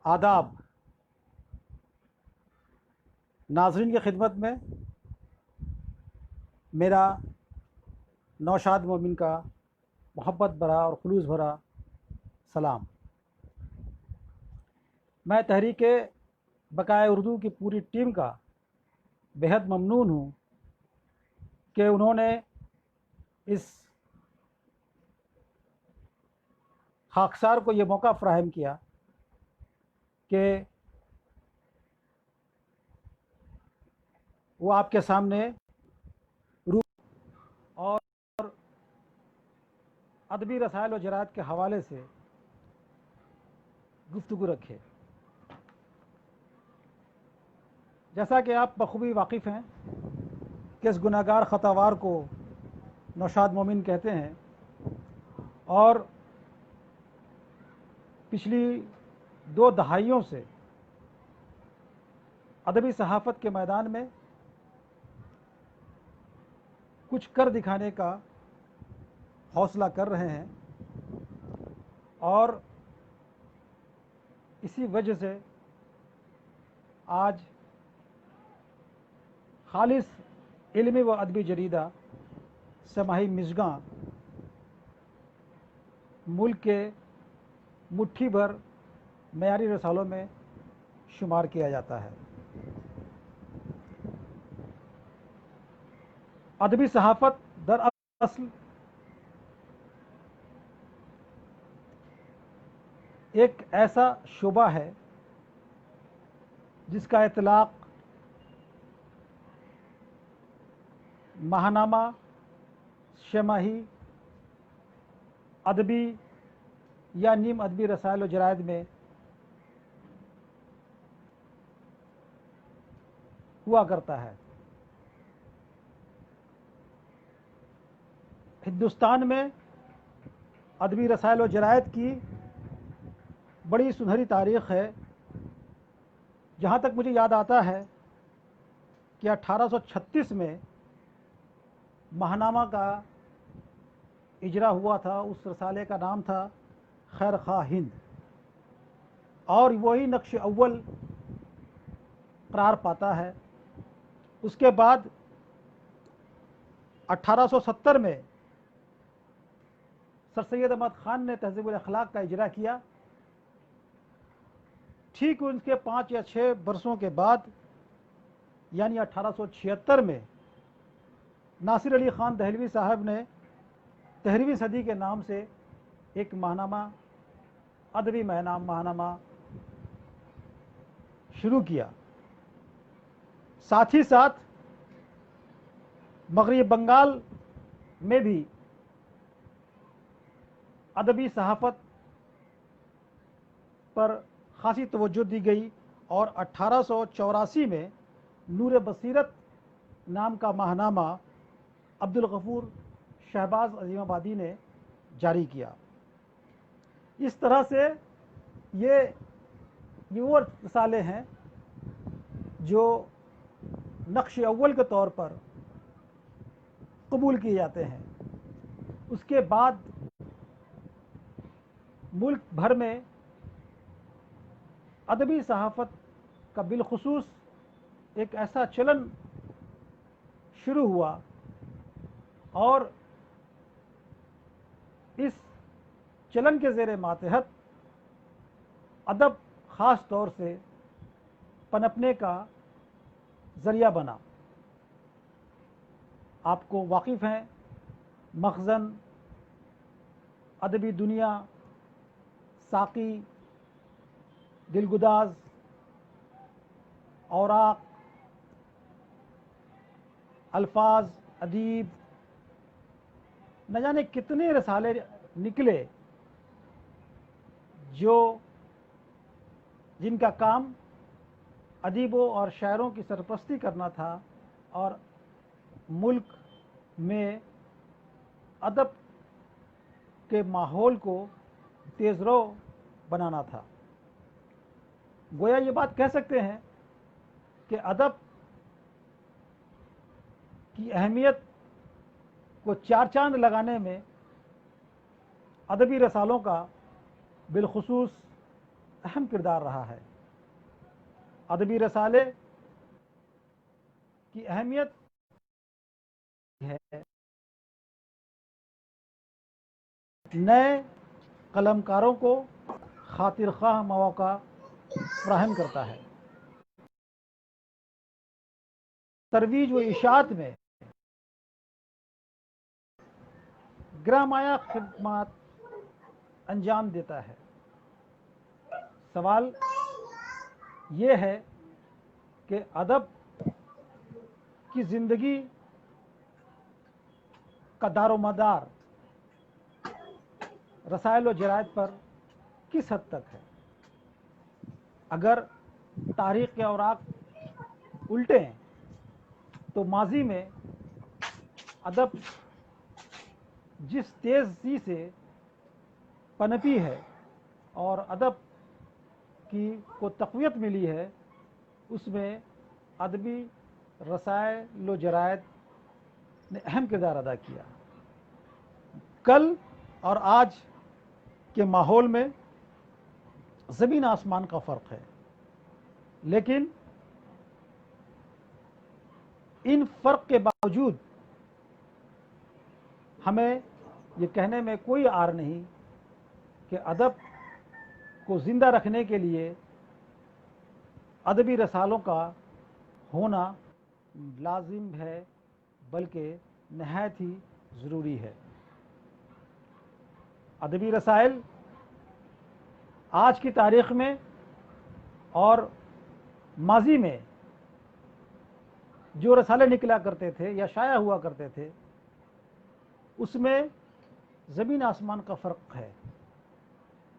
آداب ناظرین کی خدمت میں میرا نوشاد مومن کا محبت بھرا اور خلوص بھرا سلام۔ میں تحریک بقائے اردو کی پوری ٹیم کا بہت ممنون ہوں کہ انہوں نے اس خاکسار کو یہ موقع فراہم کیا کہ وہ آپ کے سامنے اور ادبی رسائل و جرائد کے حوالے سے گفتگو رکھے۔ جیسا کہ آپ بخوبی واقف ہیں کہ اس گناہگار خطاوار کو نوشاد مومن کہتے ہیں، اور پچھلی 2 دہائیوں سے ادبی صحافت کے میدان میں کچھ کر دکھانے کا حوصلہ کر رہے ہیں، اور اسی وجہ سے آج خالص علمی و ادبی جریدہ سماحی مژگاں ملک کے مٹھی بھر معیاری رسالوں میں شمار کیا جاتا ہے۔ ادبی صحافت دراصل ایک ایسا شعبہ ہے جس کا اطلاق ماہنامہ، شماہی، ادبی یا نیم ادبی رسائل و جرائد میں ہوا کرتا ہے۔ ہندوستان میں ادبی رسائل و جرائد کی بڑی سنہری تاریخ ہے۔ جہاں تک مجھے یاد آتا ہے کہ 1836 میں ماہنامہ کا اجرا ہوا تھا۔ اس رسالے کا نام تھا خیر خواہ ہند، اور وہی نقش اول قرار پاتا ہے۔ اس کے بعد 1870 میں سر سید احمد خان نے تہذیب الاخلاق کا اجرا کیا۔ ٹھیک ان کے 5 یا 6 برسوں کے بعد یعنی 1876 میں ناصر علی خان دہلوی صاحب نے 13ویں صدی کے نام سے ایک ماہنامہ، ادبی ماہنامہ شروع کیا۔ ساتھ ہی ساتھ مغربی بنگال میں بھی ادبی صحافت پر خاصی توجہ دی گئی، اور 1884 میں نور بصیرت نام کا ماہنامہ عبدالغفور شہباز عظیم آبادی نے جاری کیا۔ اس طرح سے یہ وہ رسالے ہیں جو نقش اول کے طور پر قبول کیے جاتے ہیں۔ اس کے بعد ملک بھر میں ادبی صحافت کا بالخصوص ایک ایسا چلن شروع ہوا، اور اس چلن کے زیر ماتحت ادب خاص طور سے پنپنے کا ذریعہ بنا۔ آپ کو واقف ہیں مخزن، ادبی دنیا، ساقی، دلگداز، اوراق، الفاظ، ادیب، نہ جانے کتنے رسالے نکلے جن کا کام ادیبوں اور شاعروں کی سرپرستی کرنا تھا، اور ملک میں ادب کے ماحول کو تیز رو بنانا تھا۔ گویا یہ بات کہہ سکتے ہیں کہ ادب کی اہمیت کو 4 چاند لگانے میں ادبی رسالوں کا بالخصوص اہم کردار رہا ہے۔ ادبی رسالے کی اہمیت ہے نئے قلم کاروں کو خاطر خواہ مواقع فراہم کرتا ہے، ترویج و اشاعت میں گرامایا خدمات انجام دیتا ہے۔ سوال یہ ہے کہ ادب کی زندگی کا دار و مدار رسائل و جرائد پر کس حد تک ہے؟ اگر تاریخ کے اوراق الٹے ہیں تو ماضی میں ادب جس تیزی سے پنپی ہے اور ادب کو تقویت ملی ہے، اس میں ادبی رسائل و جرائد نے اہم کردار ادا کیا۔ کل اور آج کے ماحول میں زمین آسمان کا فرق ہے، لیکن ان فرق کے باوجود ہمیں یہ کہنے میں کوئی عار نہیں کہ ادب کو زندہ رکھنے کے لیے ادبی رسالوں کا ہونا لازم ہے، بلکہ نہایت ہی ضروری ہے۔ ادبی رسائل آج کی تاریخ میں اور ماضی میں جو رسالے نکلا کرتے تھے یا شائع ہوا کرتے تھے، اس میں زمین آسمان کا فرق ہے۔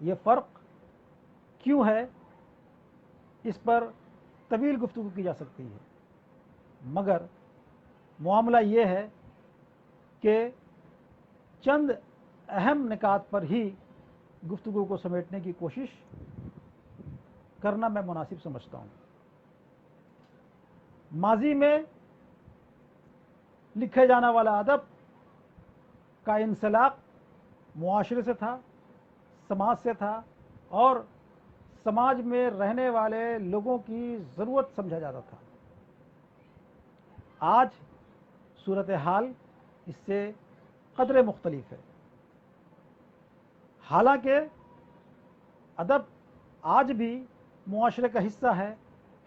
یہ فرق کیوں ہے، اس پر طویل گفتگو کی جا سکتی ہے، مگر معاملہ یہ ہے کہ چند اہم نکات پر ہی گفتگو کو سمیٹنے کی کوشش کرنا میں مناسب سمجھتا ہوں۔ ماضی میں لکھے جانے والا ادب کا انسلاق معاشرے سے تھا، سماج سے تھا، اور سماج میں رہنے والے لوگوں کی ضرورت سمجھا جاتا تھا۔ آج صورتحال اس سے قدرے مختلف ہے۔ حالانکہ ادب آج بھی معاشرے کا حصہ ہے،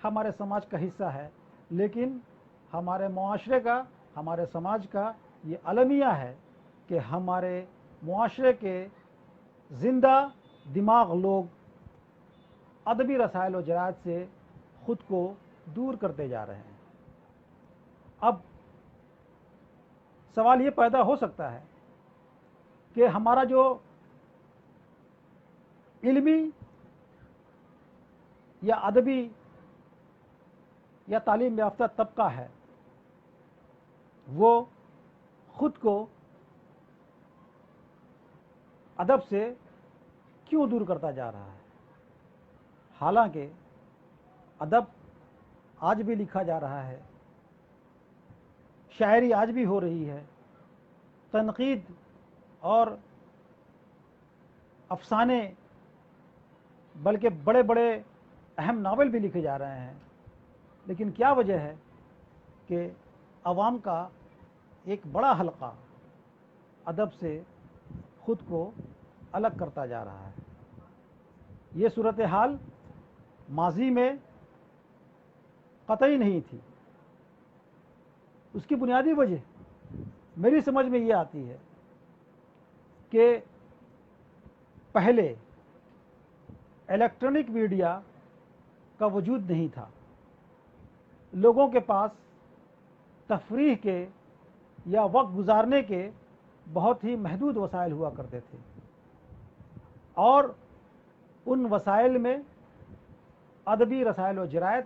ہمارے سماج کا حصہ ہے، لیکن ہمارے معاشرے کا، ہمارے سماج کا یہ المیہ ہے کہ ہمارے معاشرے کے زندہ دماغ لوگ ادبی رسائل و جرائد سے خود کو دور کرتے جا رہے ہیں۔ اب سوال یہ پیدا ہو سکتا ہے کہ ہمارا جو علمی یا ادبی یا تعلیم یافتہ طبقہ ہے، وہ خود کو ادب سے کیوں دور کرتا جا رہا ہے؟ حالانکہ ادب آج بھی لکھا جا رہا ہے، شاعری آج بھی ہو رہی ہے، تنقید اور افسانے بلکہ بڑے بڑے اہم ناول بھی لکھے جا رہے ہیں، لیکن کیا وجہ ہے کہ عوام کا ایک بڑا حلقہ ادب سے خود کو الگ کرتا جا رہا ہے؟ یہ صورتحال ماضی میں قطعی نہیں تھی۔ اس کی بنیادی وجہ میری سمجھ میں یہ آتی ہے کہ پہلے الیکٹرانک میڈیا کا وجود نہیں تھا، لوگوں کے پاس تفریح کے یا وقت گزارنے کے بہت ہی محدود وسائل ہوا کرتے تھے، اور ان وسائل میں ادبی رسائل و جرائد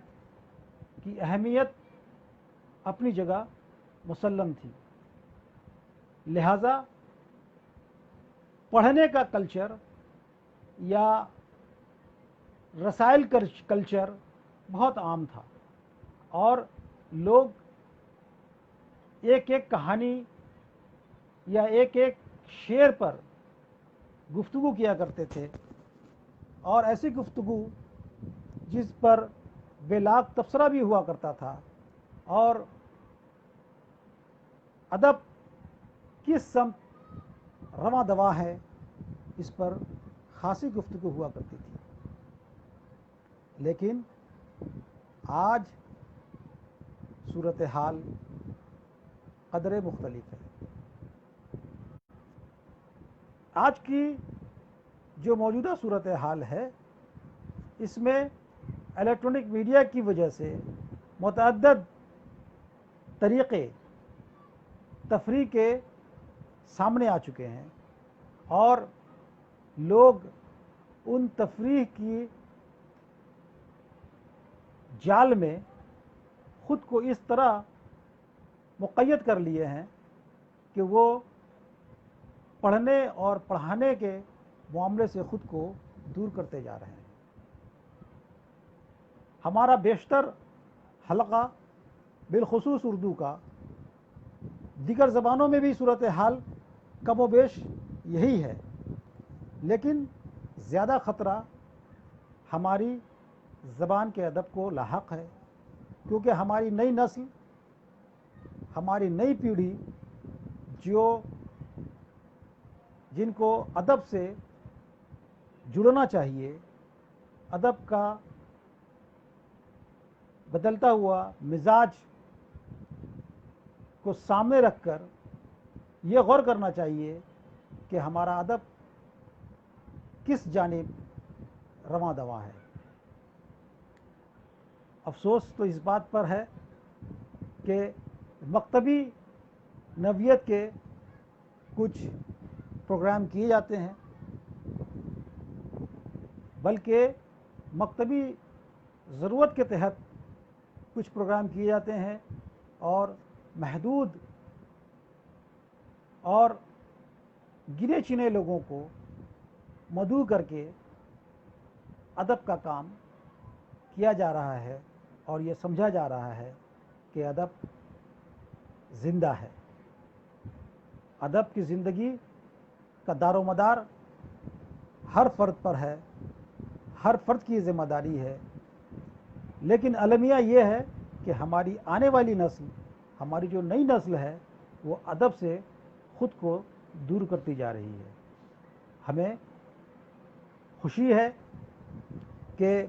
کی اہمیت اپنی جگہ مسلم تھی۔ لہذا پڑھنے کا کلچر یا رسائل کلچر بہت عام تھا، اور لوگ ایک ایک کہانی یا ایک ایک شعر پر گفتگو کیا کرتے تھے، اور ایسی گفتگو جس پر بے لاگ تبصرہ بھی ہوا کرتا تھا، اور ادب کس سمت رواں دواں ہے اس پر خاصی گفتگو ہوا کرتی تھی. لیکن آج صورتحال قدرے مختلف ہے. آج کی جو موجودہ صورتحال ہے اس میں الیکٹرانک میڈیا کی وجہ سے متعدد طریقے تفریح کے سامنے آ چکے ہیں، اور لوگ ان تفریح کی جال میں خود کو اس طرح مقید کر لیے ہیں کہ وہ پڑھنے اور پڑھانے کے معاملے سے خود کو دور کرتے جا رہے ہیں. ہمارا بیشتر حلقہ بالخصوص اردو کا، دیگر زبانوں میں بھی صورتحال کم و بیش یہی ہے، لیکن زیادہ خطرہ ہماری زبان کے ادب کو لاحق ہے، کیونکہ ہماری نئی نسل، ہماری نئی پیڑھی جن کو ادب سے جڑنا چاہیے، ادب کا بدلتا ہوا مزاج کو سامنے رکھ کر یہ غور کرنا چاہیے کہ ہمارا ادب کس جانب رواں دواں ہے. افسوس تو اس بات پر ہے کہ مکتبی نوعیت کے کچھ پروگرام کیے جاتے ہیں، بلکہ مکتبی ضرورت کے تحت کچھ پروگرام کیے جاتے ہیں، اور محدود اور گنے چنے لوگوں کو مدعو کر کے ادب کا کام کیا جا رہا ہے، اور یہ سمجھا جا رہا ہے کہ ادب زندہ ہے. ادب کی زندگی کا دار و مدار ہر فرد پر ہے، ہر فرد کی ذمہ داری ہے، لیکن المیہ یہ ہے کہ ہماری آنے والی نسل، ہماری جو نئی نسل ہے، وہ ادب سے خود کو دور کرتی جا رہی ہے. ہمیں خوشی ہے کہ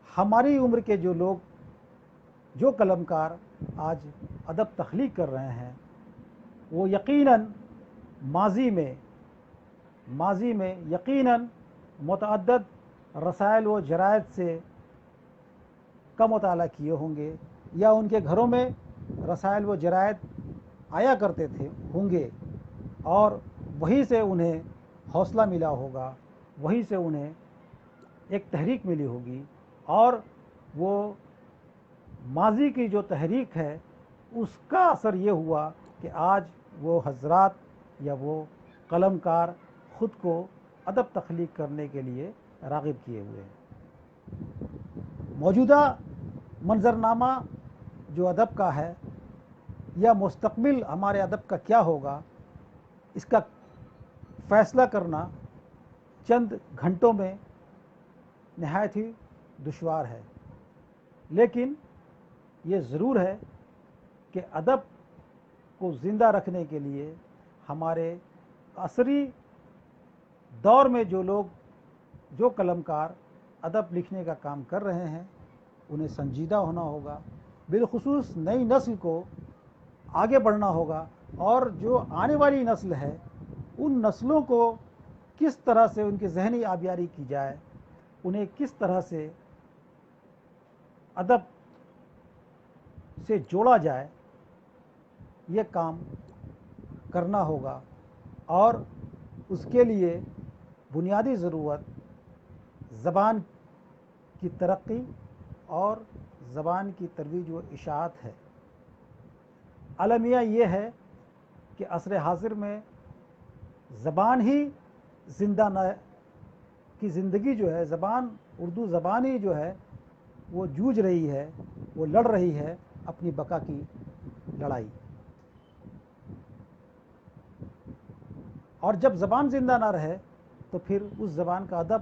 ہماری عمر کے جو لوگ، جو قلمکار آج ادب تخلیق کر رہے ہیں، وہ یقیناً ماضی میں یقیناً متعدد رسائل و جرائد سے کا مطالعہ کیے ہوں گے، یا ان کے گھروں میں رسائل و جرائد آیا کرتے ہوں گے، اور وہیں سے انہیں حوصلہ ملا ہوگا، وہیں سے انہیں ایک تحریک ملی ہوگی، اور وہ ماضی کی جو تحریک ہے اس کا اثر یہ ہوا کہ آج وہ حضرات یا وہ قلمکار خود کو ادب تخلیق کرنے کے لیے راغب کیے ہوئے ہیں. موجودہ منظرنامہ جو ادب کا ہے، یا مستقبل ہمارے ادب کا کیا ہوگا، اس کا فیصلہ کرنا چند گھنٹوں میں نہایت ہی دشوار ہے. لیکن یہ ضرور ہے کہ ادب کو زندہ رکھنے کے لیے ہمارے عصری دور میں جو قلمکار ادب لکھنے کا کام کر رہے ہیں، انہیں سنجیدہ ہونا ہوگا، بالخصوص نئی نسل کو آگے بڑھنا ہوگا، اور جو آنے والی نسل ہے ان نسلوں کو کس طرح سے ان کی ذہنی آبیاری کی جائے، انہیں کس طرح سے ادب سے جوڑا جائے، یہ کام کرنا ہوگا. اور اس کے لیے بنیادی ضرورت زبان کی ترقی اور زبان کی ترویج و اشاعت ہے. المیہ یہ ہے کہ عصر حاضر میں زبان ہی زندہ کی زندگی جو ہے، زبان، اردو زبان ہی جو ہے وہ جوجھ رہی ہے، وہ لڑ رہی ہے اپنی بقا کی لڑائی. اور جب زبان زندہ نہ رہے تو پھر اس زبان کا ادب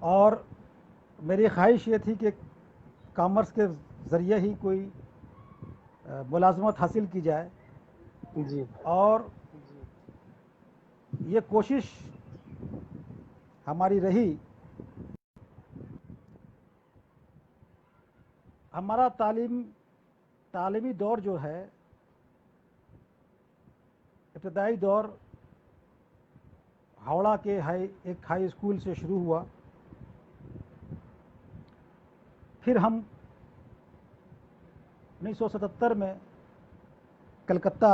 اور میری خواہش یہ تھی کہ کامرس کے ذریعے ہی کوئی ملازمت حاصل کی جائے، جی اور یہ کوشش ہماری رہی۔ ہمارا تعلیمی دور جو ہے، ابتدائی دور ہاوڑہ کے ایک ہائی اسکول سے شروع ہوا۔ پھر ہم 1977 میں کلکتہ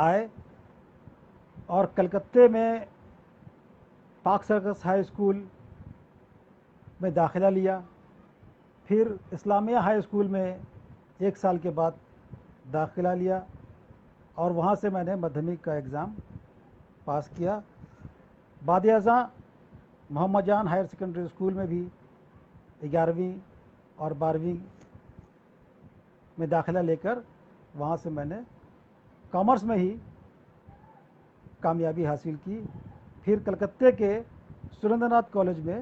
آئے اور کلکتے میں پارک سرکس ہائی اسکول میں داخلہ لیا، پھر اسلامیہ ہائی اسکول میں 1 سال کے بعد داخلہ لیا، اور وہاں سے میں نے مدھیمک کا ایگزام پاس کیا۔ بعد ازاں محمد جان ہائر سیکنڈری اسکول میں بھی 11ویں اور 12ویں میں داخلہ لے کر وہاں سے میں نے کامرس میں ہی کامیابی حاصل کی۔ پھر کلکتے کے سریندر ناتھ کالج میں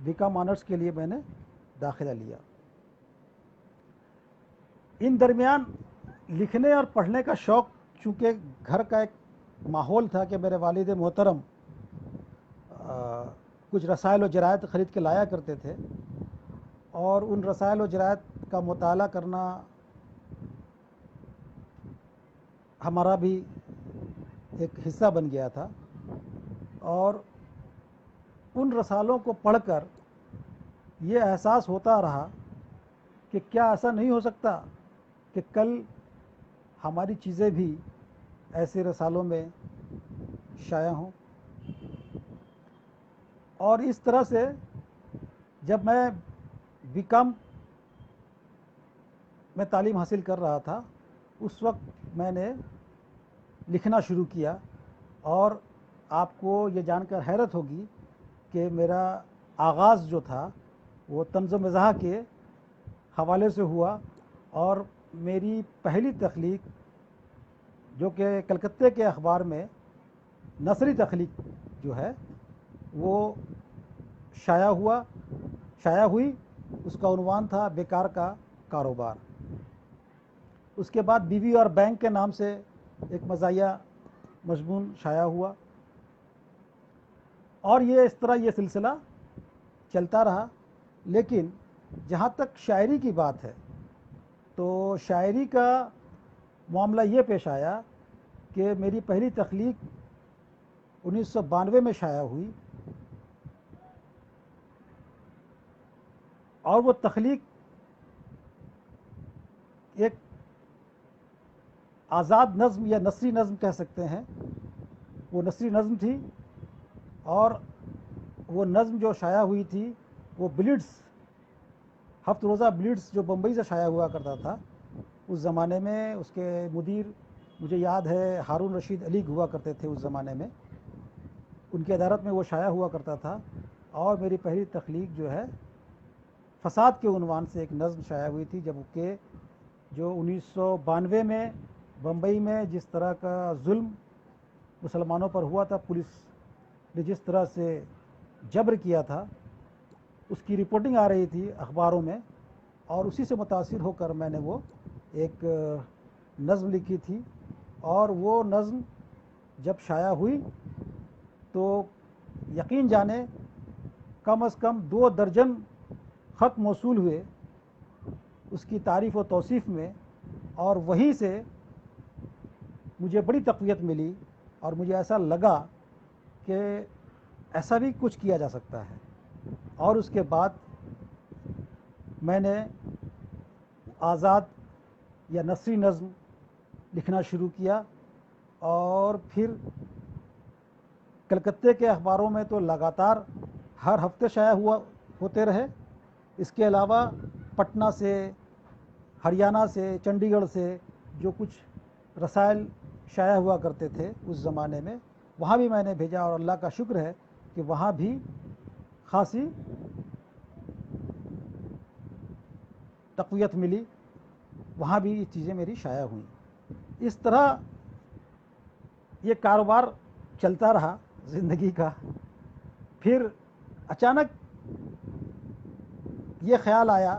BCom آنرس کے لیے میں نے داخلہ لیا۔ ان درمیان لکھنے اور پڑھنے کا شوق، چونکہ گھر کا ایک ماحول تھا کہ میرے والد محترم کچھ رسائل و جرائد خرید کے لایا کرتے تھے، اور ان رسائل و جرائد کا مطالعہ کرنا ہمارا بھی ایک حصہ بن گیا تھا، اور ان رسالوں کو پڑھ کر یہ احساس ہوتا رہا کہ کیا ایسا نہیں ہو سکتا کہ کل ہماری چیزیں بھی ایسے رسالوں میں شائع ہوں۔ اور اس طرح سے جب میں BCom میں تعلیم حاصل کر رہا تھا، اس وقت میں نے لکھنا شروع کیا، اور آپ کو یہ جان کر حیرت ہوگی کہ میرا آغاز جو تھا وہ طنز و مزاح کے حوالے سے ہوا، اور میری پہلی تخلیق جو کہ کلکتے کے اخبار میں نثری تخلیق جو ہے وہ شائع ہوئی۔ اس کا عنوان تھا بیکار کا کاروبار۔ اس کے بعد بیوی اور بینک کے نام سے ایک مزاحیہ مضمون شائع ہوا، اور یہ اس طرح یہ سلسلہ چلتا رہا۔ لیکن جہاں تک شاعری کی بات ہے تو شاعری کا معاملہ یہ پیش آیا کہ میری پہلی تخلیق 1992 میں شائع ہوئی، اور وہ تخلیق ایک آزاد نظم یا نثری نظم کہہ سکتے ہیں، وہ نثری نظم تھی، اور وہ نظم جو شائع ہوئی تھی وہ بلیڈز، ہفت روزہ بلیڈز جو بمبئی سے شائع ہوا کرتا تھا، اس زمانے میں اس کے مدیر مجھے یاد ہے ہارون رشید علی ہوا کرتے تھے اس زمانے میں، ان کی ادارت میں وہ شائع ہوا کرتا تھا۔ اور میری پہلی تخلیق جو ہے فساد کے عنوان سے ایک نظم شائع ہوئی تھی، جبکہ جو 1992 میں بمبئی میں جس طرح کا ظلم مسلمانوں پر ہوا تھا، پولیس نے جس طرح سے جبر کیا تھا، اس کی رپورٹنگ آ رہی تھی اخباروں میں، اور اسی سے متاثر ہو کر میں نے وہ ایک نظم لکھی تھی۔ اور وہ نظم جب شائع ہوئی تو یقین جانے کم از کم 2 درجن خط موصول ہوئے اس کی تعریف و توصیف میں، اور وہیں سے مجھے بڑی تقویت ملی، اور مجھے ایسا لگا کہ ایسا بھی کچھ کیا جا سکتا ہے۔ اور اس کے بعد میں نے آزاد یا نثری نظم لکھنا شروع کیا، اور پھر کلکتے کے اخباروں میں تو لگاتار ہر ہفتے شائع ہوتے رہے۔ اس کے علاوہ پٹنہ سے، ہریانہ سے، چنڈی گڑھ سے جو کچھ رسائل شائع ہوا کرتے تھے اس زمانے میں، وہاں بھی میں نے بھیجا، اور اللہ کا شکر ہے کہ وہاں بھی خاصی تقویت ملی، وہاں بھی یہ چیزیں میری شائع ہوئیں۔ اس طرح یہ کاروبار چلتا رہا زندگی کا۔ پھر اچانک یہ خیال آیا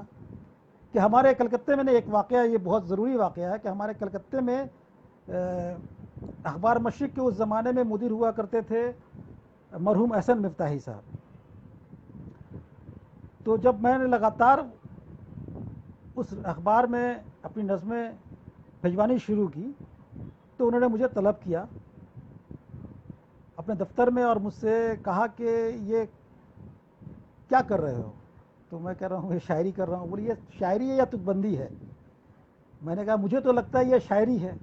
کہ ہمارے کلکتے میں نے ایک واقعہ، یہ بہت ضروری واقعہ ہے کہ ہمارے کلکتے میں اخبار مشرق کے اس زمانے میں مدیر ہوا کرتے تھے مرحوم احسن مفتاحی صاحب. تو جب میں نے لگاتار اس اخبار میں اپنی نظمیں بھجوانی شروع کی تو انہوں نے مجھے طلب کیا اپنے دفتر میں اور مجھ سے کہا کہ یہ کیا کر رہے ہو؟ تو میں کہہ رہا ہوں یہ شاعری کر رہا ہوں. بولے یہ شاعری ہے یا تک بندی ہے؟ میں نے کہا مجھے تو لگتا ہے یہ شاعری ہے.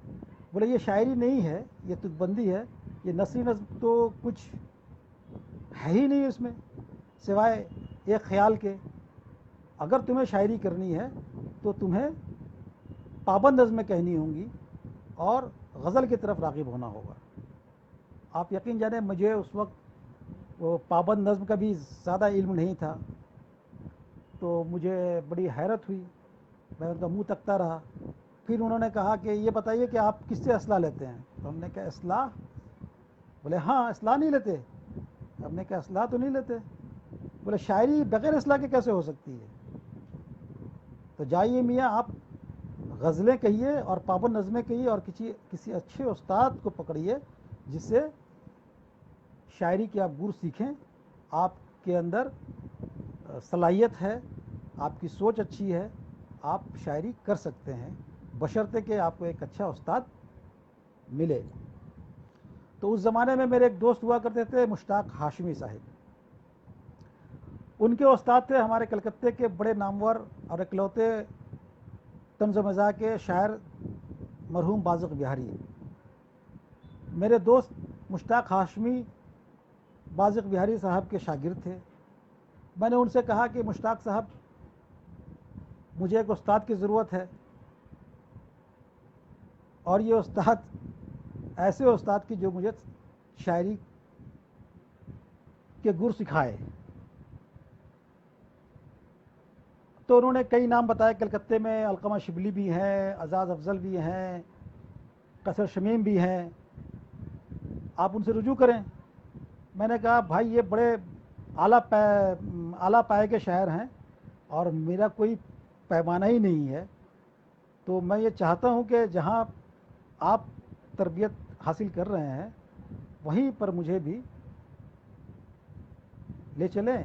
بولے یہ شاعری نہیں ہے، یہ تک بندی ہے، یہ نثری نظم تو کچھ ہے ہی نہیں اس میں سوائے ایک خیال کے. اگر تمہیں شاعری کرنی ہے تو تمہیں پابند نظمیں کہنی ہوں گی اور غزل کی طرف راغب ہونا ہوگا. آپ یقین جانیں مجھے اس وقت وہ پابند نظم کا بھی زیادہ علم نہیں تھا، تو مجھے بڑی حیرت ہوئی. میں ان کا منہ تکتا رہا. پھر انہوں نے کہا کہ یہ بتائیے کہ آپ کس سے اصلاح لیتے ہیں؟ تو ہم نے کہا اصلاح؟ بولے ہاں اصلاح نہیں لیتے. ہم نے کہا اصلاح تو نہیں لیتے. بولے شاعری بغیر اصلاح کے کیسے ہو سکتی ہے؟ تو جائیے میاں آپ غزلیں کہیے اور پابند نظمیں کہیے اور کسی اچھے استاد کو پکڑیے جس سے شاعری کے آپ گر سیکھیں. آپ کے اندر صلاحیت ہے، آپ کی سوچ اچھی ہے، آپ شاعری کر سکتے ہیں بشرطے کہ آپ کو ایک اچھا استاد ملے. تو اس زمانے میں میرے ایک دوست ہوا کرتے تھے مشتاق ہاشمی صاحب. ان کے استاد تھے ہمارے کلکتے کے بڑے نامور اور اکلوتے طنز و مزاح کے شاعر مرحوم بازق بہاری. میرے دوست مشتاق ہاشمی بازق بہاری صاحب کے شاگرد تھے. میں نے ان سے کہا کہ مشتاق صاحب مجھے ایک استاد کی ضرورت ہے، اور یہ استاد ایسے استاد کی جو مجھے شاعری کے گر سکھائے. تو انہوں نے کئی نام بتائے کلکتے میں. علقمہ شبلی بھی ہیں، اعزاز افضل بھی ہیں، قصر شمیم بھی ہیں، آپ ان سے رجوع کریں. میں نے کہا بھائی یہ بڑے اعلیٰ پائے کے شاعر ہیں اور میرا کوئی پیمانہ ہی نہیں ہے. تو میں یہ چاہتا ہوں کہ جہاں آپ تربیت حاصل کر رہے ہیں وہیں پر مجھے بھی لے چلیں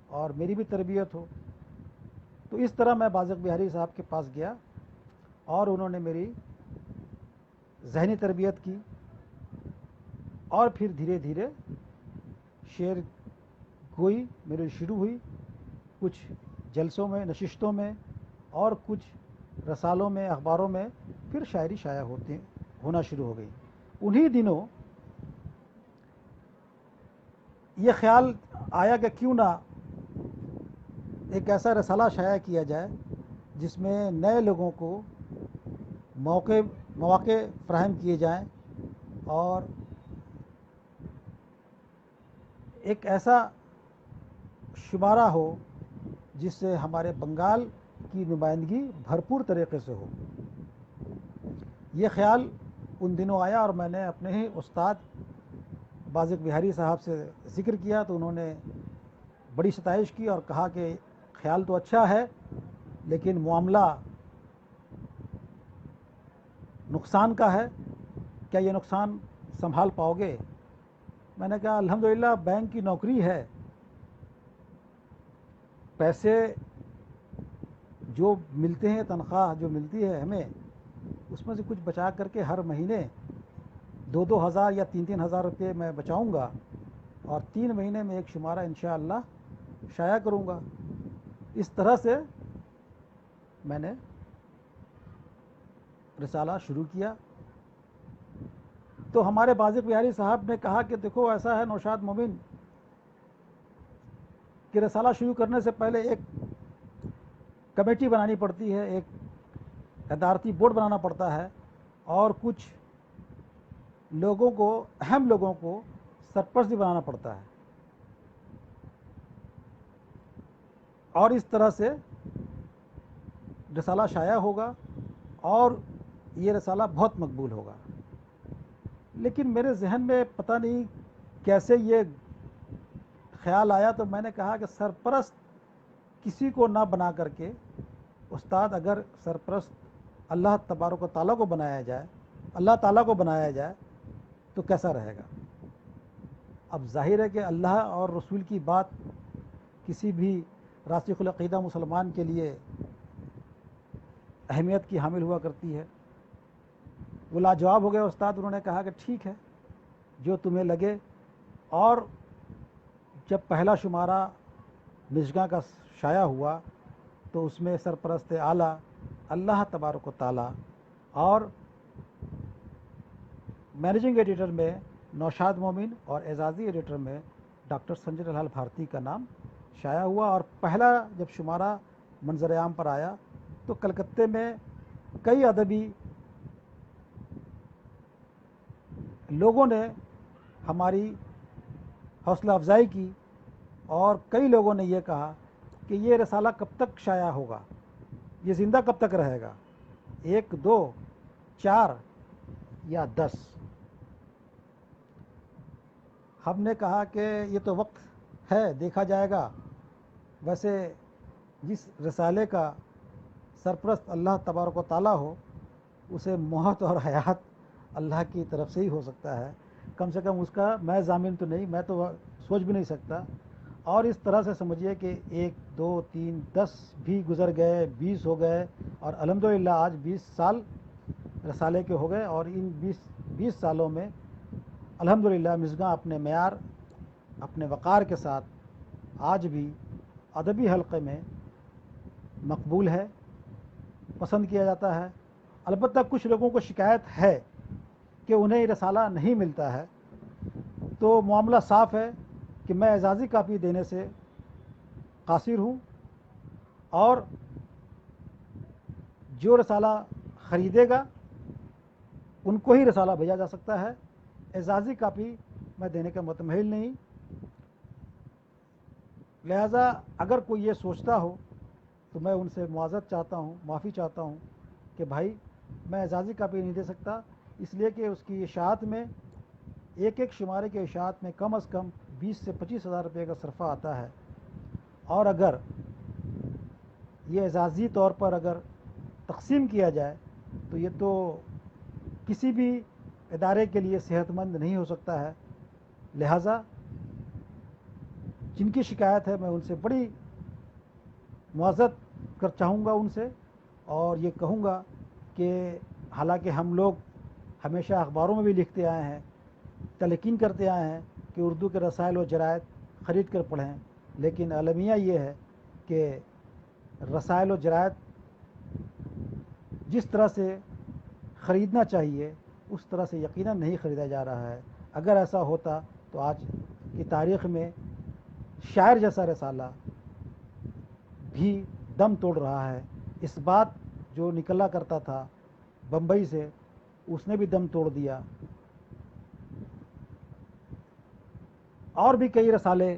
اور میری بھی تربیت ہو. تو اس طرح میں بازق بہاری صاحب کے پاس گیا اور انہوں نے میری ذہنی تربیت کی اور پھر دھیرے دھیرے شعر گوئی میری شروع ہوئی. کچھ جلسوں میں، نشستوں میں اور کچھ رسالوں میں، اخباروں میں پھر شاعری شائع ہونا شروع ہو گئی. انہی دنوں یہ خیال آیا کہ کیوں نہ ایک ایسا رسالہ شائع کیا جائے جس میں نئے لوگوں کو مواقع فراہم کیے جائیں اور ایک ایسا شمارہ ہو جس سے ہمارے بنگال کی نمائندگی بھرپور طریقے سے ہو. یہ خیال ان دنوں آیا اور میں نے اپنے ہی استاد بازق بہاری صاحب سے ذکر کیا تو انہوں نے بڑی ستائش کی اور کہا کہ خیال تو اچھا ہے لیکن معاملہ نقصان کا ہے، کیا یہ نقصان سنبھال پاؤ گے؟ میں نے کہا الحمدللہ بینک کی نوکری ہے، پیسے جو ملتے ہیں، تنخواہ جو ملتی ہے ہمیں، اس میں سے کچھ بچا کر کے ہر مہینے 2,000 یا 3,000 روپے میں بچاؤں گا اور 3 مہینے میں ایک شمارہ انشاءاللہ شائع کروں گا. اس طرح سے میں نے رسالہ شروع کیا. تو ہمارے بازق بہاری صاحب نے کہا کہ دیکھو ایسا ہے نوشاد مومن کہ رسالہ شروع کرنے سے پہلے ایک کمیٹی بنانی پڑتی ہے، ایک ادارتی بورڈ بنانا پڑتا ہے اور کچھ لوگوں کو، اہم لوگوں کو سرپرست بھی بنانا پڑتا ہے. اور اس طرح سے رسالہ شائع ہوگا اور یہ رسالہ بہت مقبول ہوگا. لیکن میرے ذہن میں پتہ نہیں کیسے یہ خیال آیا تو میں نے کہا کہ سرپرست کسی کو نہ بنا کر کے استاد اگر سرپرست اللہ تبارک و تعالیٰ کو بنایا جائے، اللہ تعالیٰ کو بنایا جائے تو کیسا رہے گا؟ اب ظاہر ہے کہ اللہ اور رسول کی بات کسی بھی راسخ العقیدہ مسلمان کے لیے اہمیت کی حامل ہوا کرتی ہے۔ وہ لاجواب ہو گئے استاد، انہوں نے کہا کہ ٹھیک ہے جو تمہیں لگے۔ اور جب پہلا شمارہ مشگاں کا شائع ہوا تو اس میں سرپرست اعلیٰ اللہ تبارک و تعالیٰ اور مینیجنگ ایڈیٹر میں نوشاد مومن اور اعزازی ایڈیٹر میں ڈاکٹر سنجے لال بھارتی کا نام شائع ہوا۔ اور پہلا جب شمارہ منظر عام پر آیا تو کلکتے میں کئی ادبی لوگوں نے ہماری حوصلہ افزائی کی اور کئی لوگوں نے یہ کہا کہ یہ رسالہ کب تک شائع ہوگا، یہ زندہ کب تک رہے گا، 1 2 4 یا 10؟ ہم نے کہا کہ یہ تو وقت ہے، دیکھا جائے گا۔ ویسے جس رسالے کا سرپرست اللہ تبارک و تعالیٰ ہو اسے موت اور حیات اللہ کی طرف سے ہی ہو سکتا ہے، کم سے کم اس کا میں ضامن تو نہیں، میں تو سوچ بھی نہیں سکتا۔ اور اس طرح سے سمجھیے کہ 1 2 3 10 بھی گزر گئے، 20 ہو گئے، اور الحمدللہ آج 20 سال رسالے کے ہو گئے، اور ان 20 سالوں میں الحمدللہ مصغاں اپنے معیار، اپنے وقار کے ساتھ آج بھی ادبی حلقے میں مقبول ہے، پسند کیا جاتا ہے۔ البتہ کچھ لوگوں کو شکایت ہے کہ انہیں رسالہ نہیں ملتا ہے، تو معاملہ صاف ہے کہ میں اعزازی کاپی دینے سے قاصر ہوں، اور جو رسالہ خریدے گا ان کو ہی رسالہ بھیجا جا سکتا ہے، اعزازی کاپی میں دینے کا متمحل نہیں۔ لہذا اگر کوئی یہ سوچتا ہو تو میں ان سے معذرت چاہتا ہوں، معافی چاہتا ہوں کہ بھائی میں اعزازی کاپی نہیں دے سکتا، اس لیے کہ اس کی اشاعت میں ایک شمارے کے اشاعت میں کم از کم 20 سے 25 ہزار روپے کا صرفہ آتا ہے، اور اگر یہ اعزازی طور پر اگر تقسیم کیا جائے تو یہ تو کسی بھی ادارے کے لیے صحت مند نہیں ہو سکتا ہے۔ لہٰذا جن کی شکایت ہے میں ان سے بڑی معذرت چاہوں گا ان سے، اور یہ کہوں گا کہ حالانکہ ہم لوگ ہمیشہ اخباروں میں بھی لکھتے آئے ہیں، تلقین کرتے آئے ہیں کہ اردو کے رسائل و جرائد خرید کر پڑھیں، لیکن المیہ یہ ہے کہ رسائل و جرائد جس طرح سے خریدنا چاہیے اس طرح سے یقیناً نہیں خریدا جا رہا ہے۔ اگر ایسا ہوتا تو آج کی تاریخ میں شاعر جیسا رسالہ بھی دم توڑ رہا ہے۔ اس بات جو نکلا کرتا تھا بمبئی سے اس نے بھی دم توڑ دیا، اور بھی کئی رسالے،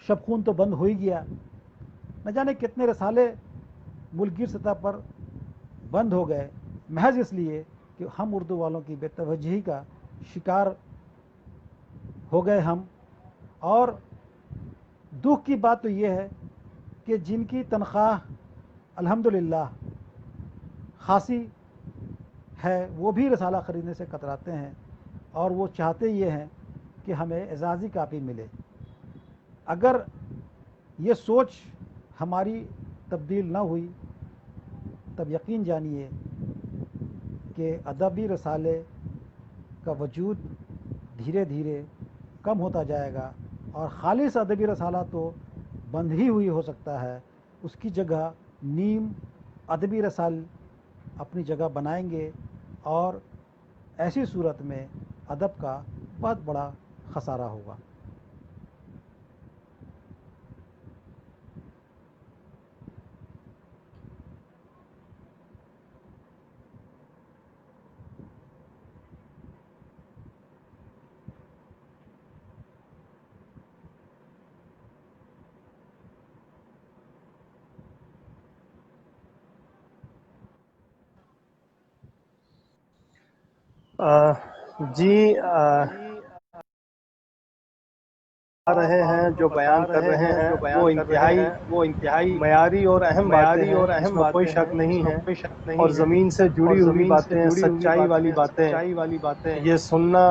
شب خون تو بند ہو ہی گیا، نہ جانے کتنے رسالے ملک گیر سطح پر بند ہو گئے، محض اس لیے کہ ہم اردو والوں کی بے توجہی کا شکار ہو گئے ہم۔ اور دکھ کی بات تو یہ ہے کہ جن کی تنخواہ الحمدللہ خاصی ہے وہ بھی رسالہ خریدنے سے کتراتے ہیں، اور وہ چاہتے یہ ہیں کہ ہمیں اعزازی کاپی ملے۔ اگر یہ سوچ ہماری تبدیل نہ ہوئی تب یقین جانیے کہ ادبی رسالے کا وجود دھیرے دھیرے کم ہوتا جائے گا، اور خالص ادبی رسالہ تو بند ہی ہوئی ہو سکتا ہے، اس کی جگہ نیم ادبی رسال اپنی جگہ بنائیں گے، اور ایسی صورت میں ادب کا بہت بڑا خسارہ ہوگا۔ جی رہے ہیں، جو بیان کر رہے ہیں، وہ انتہائی معیاری اور اہم باتیں ہیں، اس میں کوئی شک نہیں ہے، اور زمین سے جڑی ہوئی باتیں، سچائی والی باتیں، یہ سننا